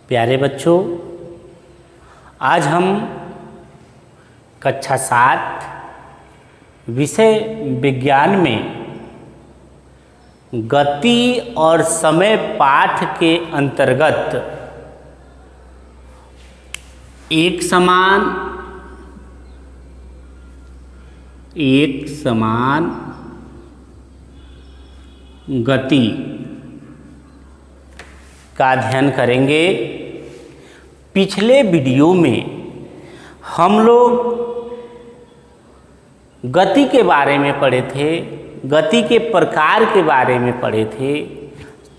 प्यारे बच्चों, आज हम कक्षा 7 विषय विज्ञान में गति और समय पाठ के अंतर्गत एक समान गति का अध्ययन करेंगे। पिछले वीडियो में हम लोग गति के बारे में पढ़े थे, गति के प्रकार के बारे में पढ़े थे,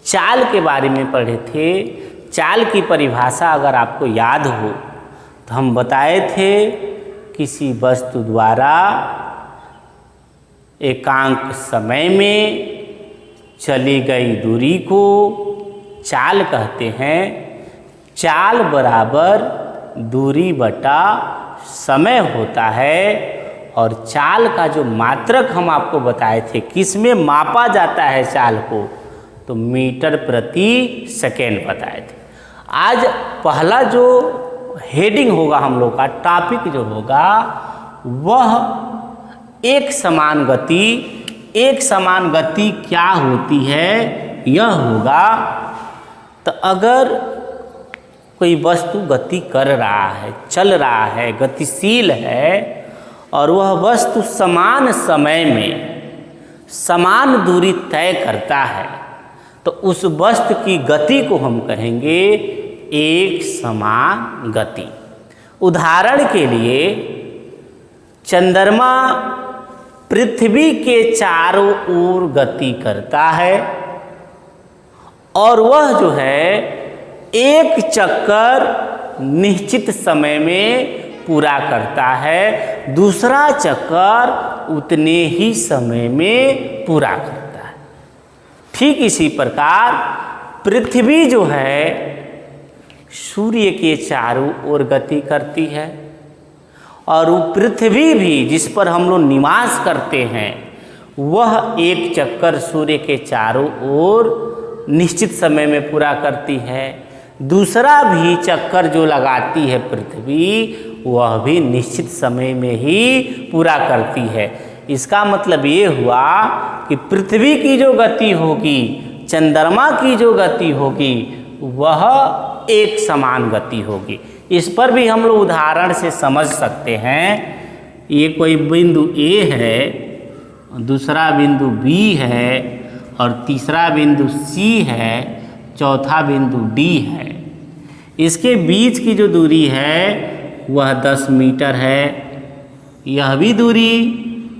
चाल के बारे में पढ़े थे। चाल की परिभाषा अगर आपको याद हो तो हम बताए थे, किसी वस्तु द्वारा एकांक समय में चली गई दूरी को चाल कहते हैं। चाल बराबर दूरी बटा समय होता है। और चाल का जो मात्रक हम आपको बताए थे, किस में मापा जाता है चाल को, तो मीटर प्रति सेकेंड बताए थे। आज पहला जो हेडिंग होगा हम लोग का, टॉपिक जो होगा वह एक समान गति। एक समान गति क्या होती है यह होगा। तो अगर कोई वस्तु गति कर रहा है, चल रहा है, गतिशील है, और वह वस्तु समान समय में समान दूरी तय करता है, तो उस वस्तु की गति को हम कहेंगे एक समान गति। उदाहरण के लिए, चंद्रमा पृथ्वी के चारों ओर गति करता है और वह जो है एक चक्कर निश्चित समय में पूरा करता है, दूसरा चक्कर उतने ही समय में पूरा करता है। ठीक इसी प्रकार पृथ्वी जो है सूर्य के चारों ओर गति करती है, और वो पृथ्वी भी जिस पर हम लोग निवास करते हैं वह एक चक्कर सूर्य के चारों ओर निश्चित समय में पूरा करती है। दूसरा भी चक्कर जो लगाती है पृथ्वी, वह भी निश्चित समय में ही पूरा करती है। इसका मतलब ये हुआ कि पृथ्वी की जो गति होगी, चंद्रमा की जो गति होगी, वह एक समान गति होगी। इस पर भी हम लोग उदाहरण से समझ सकते हैं। ये कोई बिंदु ए है, दूसरा बिंदु बी है, और तीसरा बिंदु सी है, चौथा बिंदु डी है। इसके बीच की जो दूरी है वह 10 मीटर है। यह भी दूरी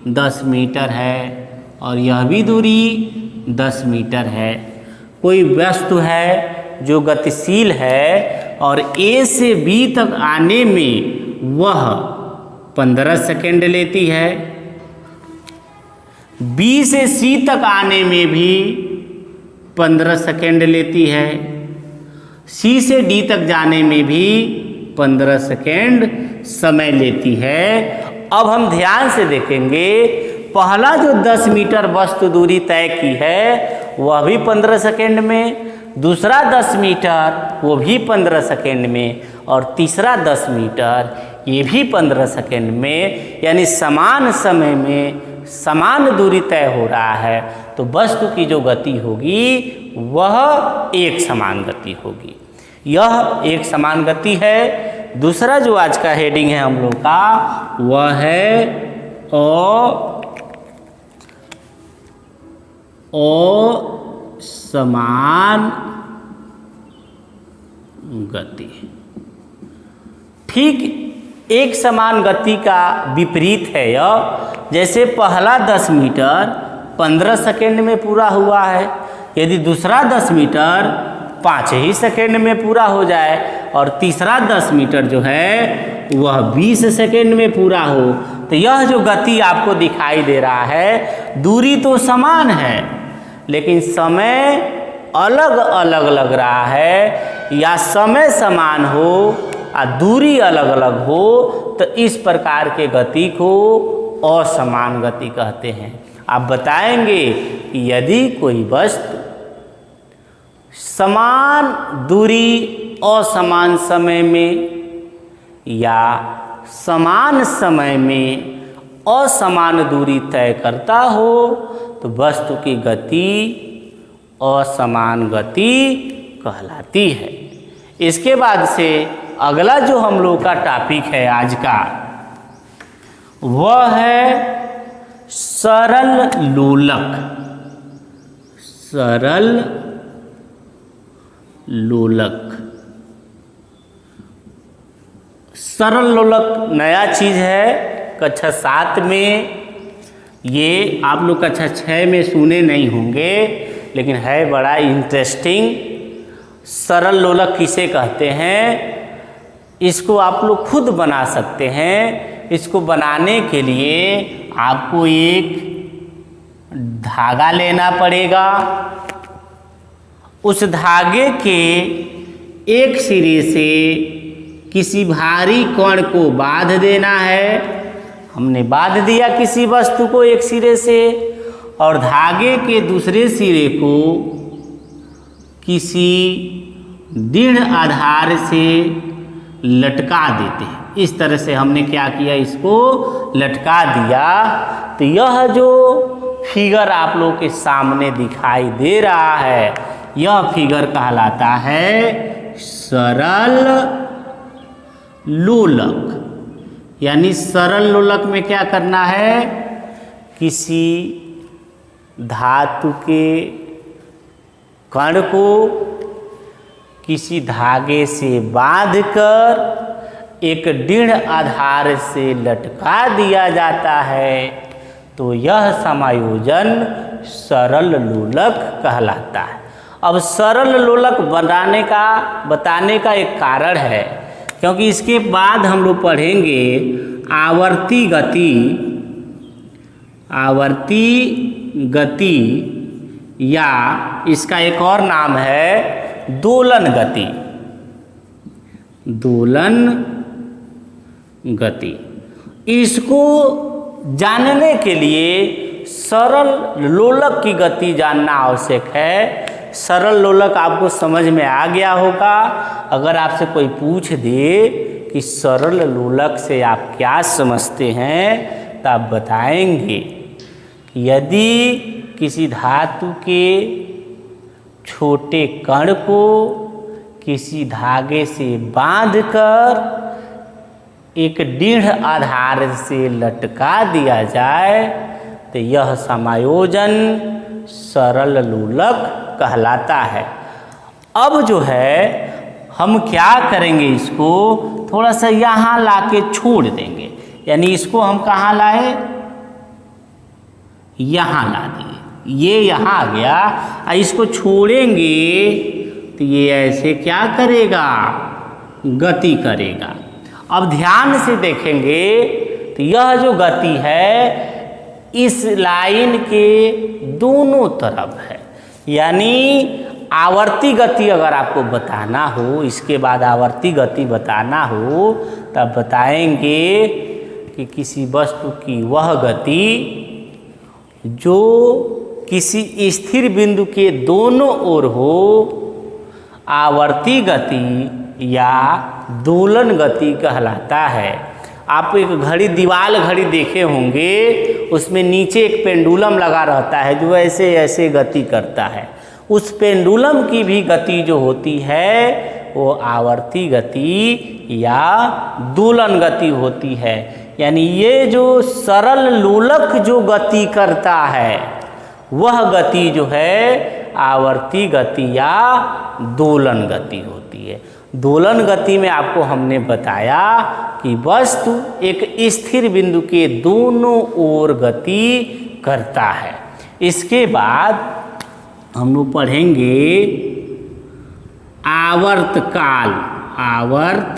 10 मीटर है और यह भी दूरी 10 मीटर है। कोई वस्तु है जो गतिशील है और ए से बी तक आने में वह 15 सेकेंड लेती है, बी से सी तक आने में भी 15 सेकेंड लेती है, सी से डी तक जाने में भी 15 सेकेंड समय लेती है। अब हम ध्यान से देखेंगे, पहला जो 10 मीटर वस्तु दूरी तय की है वह भी 15 सेकेंड में, दूसरा 10 मीटर वो भी 15 सेकेंड में, और तीसरा 10 मीटर ये भी 15 सेकेंड में। यानी समान समय में समान दूरी तय हो रहा है, तो वस्तु की जो गति होगी वह एक समान गति होगी। यह एक समान गति है। दूसरा जो आज का हेडिंग है हम लोग का, वह है असमान गति। ठीक एक समान गति का विपरीत है यह। जैसे पहला 10 मीटर 15 सेकेंड में पूरा हुआ है, यदि दूसरा 10 मीटर 5 ही सेकेंड में पूरा हो जाए और तीसरा 10 मीटर जो है वह 20 सेकेंड में पूरा हो, तो यह जो गति आपको दिखाई दे रहा है, दूरी तो समान है लेकिन समय अलग अलग लग रहा है, या समय समान हो और दूरी अलग अलग हो, तो इस प्रकार के गति को असमान गति कहते हैं। आप बताएंगे कि यदि कोई वस्तु समान दूरी असमान समय में या समान समय में असमान दूरी तय करता हो तो वस्तु की गति असमान गति कहलाती है। इसके बाद से अगला जो हम लोग का टॉपिक है आज का, वह है सरल लोलक। सरल लोलक। सरल लोलक नया चीज़ है, कक्षा 7 में, ये आप लोग कक्षा 6 में सुने नहीं होंगे, लेकिन है बड़ा इंटरेस्टिंग। सरल लोलक किसे कहते हैं, इसको आप लोग खुद बना सकते हैं। इसको बनाने के लिए आपको एक धागा लेना पड़ेगा, उस धागे के एक सिरे से किसी भारी कण को बांध देना है। हमने बांध दिया किसी वस्तु को एक सिरे से, और धागे के दूसरे सिरे को किसी दृढ़ आधार से लटका देते हैं। इस तरह से हमने क्या किया, इसको लटका दिया। तो यह जो फिगर आप लोग के सामने दिखाई दे रहा है, यह फिगर कहलाता है सरल लोलक। यानी सरल लोलक में क्या करना है, किसी धातु के कण को किसी धागे से बांधकर एक दृढ़ आधार से लटका दिया जाता है, तो यह समायोजन सरल लोलक कहलाता है। अब सरल लोलक बताने का एक कारण है, क्योंकि इसके बाद हम लोग पढ़ेंगे आवर्ती गति। आवर्ती गति या इसका एक और नाम है दोलन गति। दोलन गति। इसको जानने के लिए सरल लोलक की गति जानना आवश्यक है। सरल लोलक आपको समझ में आ गया होगा। अगर आपसे कोई पूछ दे कि सरल लोलक से आप क्या समझते हैं, तो आप बताएंगे कि यदि किसी धातु के छोटे कण को किसी धागे से बांधकर एक दृढ़ आधार से लटका दिया जाए, तो यह समायोजन सरल लोलक कहलाता है। अब जो है हम क्या करेंगे, इसको थोड़ा सा यहाँ लाके छोड़ देंगे। यानी इसको हम कहाँ लाए, यहाँ ला दिए, ये यहाँ आ गया। और इसको छोड़ेंगे तो ये ऐसे क्या करेगा, गति करेगा। अब ध्यान से देखेंगे तो यह जो गति है इस लाइन के दोनों तरफ है। यानी आवर्ती गति अगर आपको बताना हो, इसके बाद आवर्ती गति बताना हो, तब बताएंगे कि किसी वस्तु की वह गति जो किसी स्थिर बिंदु के दोनों ओर हो, आवर्ती गति या दोलन गति कहलाता है। आप एक घड़ी, दीवाल घड़ी देखे होंगे, उसमें नीचे एक पेंडुलम लगा रहता है जो ऐसे ऐसे गति करता है। उस पेंडुलम की भी गति जो होती है वो आवर्ती गति या दोलन गति होती है। यानी ये जो सरल लोलक जो गति करता है, वह गति जो है आवर्ती गति या दोलन गति होती है। दोलन गति में आपको हमने बताया कि वस्तु एक स्थिर बिंदु के दोनों ओर गति करता है। इसके बाद हम लोग पढ़ेंगे आवर्त काल। आवर्त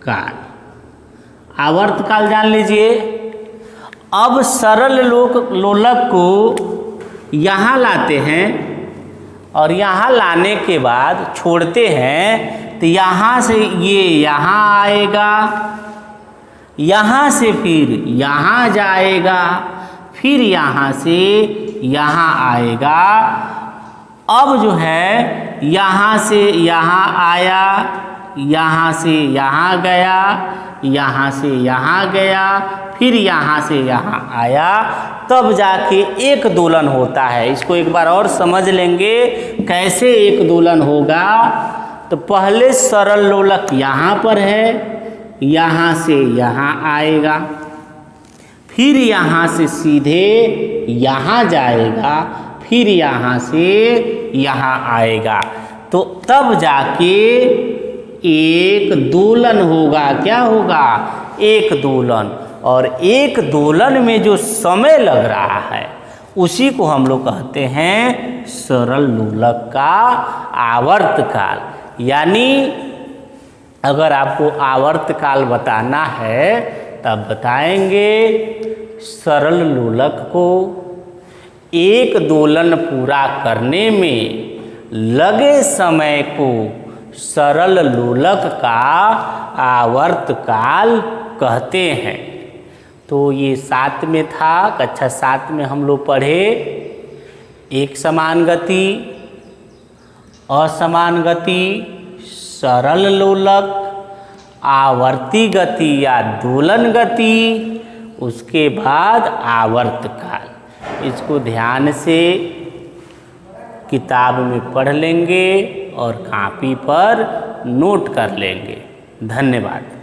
काल। आवर्त काल जान लीजिए। अब सरल लोलक को यहाँ लाते हैं और यहाँ लाने के बाद छोड़ते हैं, तो यहाँ से ये यहाँ आएगा, यहाँ से फिर यहाँ जाएगा, फिर यहाँ से यहाँ आएगा अब जो है यहाँ से यहाँ आया, यहाँ से यहाँ गया, यहाँ से यहाँ गया, फिर यहाँ से यहाँ आया, तब जाके एक दोलन होता है। इसको एक बार और समझ लेंगे कैसे एक दोलन होगा। तो पहले सरल लोलक यहाँ पर है, यहाँ से यहाँ आएगा, फिर यहाँ से सीधे यहाँ जाएगा, फिर यहाँ से यहाँ आएगा, तो तब जाके एक दोलन होगा। क्या होगा? एक दोलन। और एक दोलन में जो समय लग रहा है उसी को हम लोग कहते हैं सरल लोलक का आवर्त काल। यानी अगर आपको आवर्त काल बताना है तब बताएंगे सरल लोलक को एक दोलन पूरा करने में लगे समय को सरल लोलक का आवर्त काल कहते हैं। तो ये 7 में था, कक्षा 7 में हम लोग पढ़े एक समान गति, असमान गति, सरल लोलक, आवर्ती गति या दोलन गति, उसके बाद आवर्त काल। इसको ध्यान से किताब में पढ़ लेंगे और कॉपी पर नोट कर लेंगे। धन्यवाद।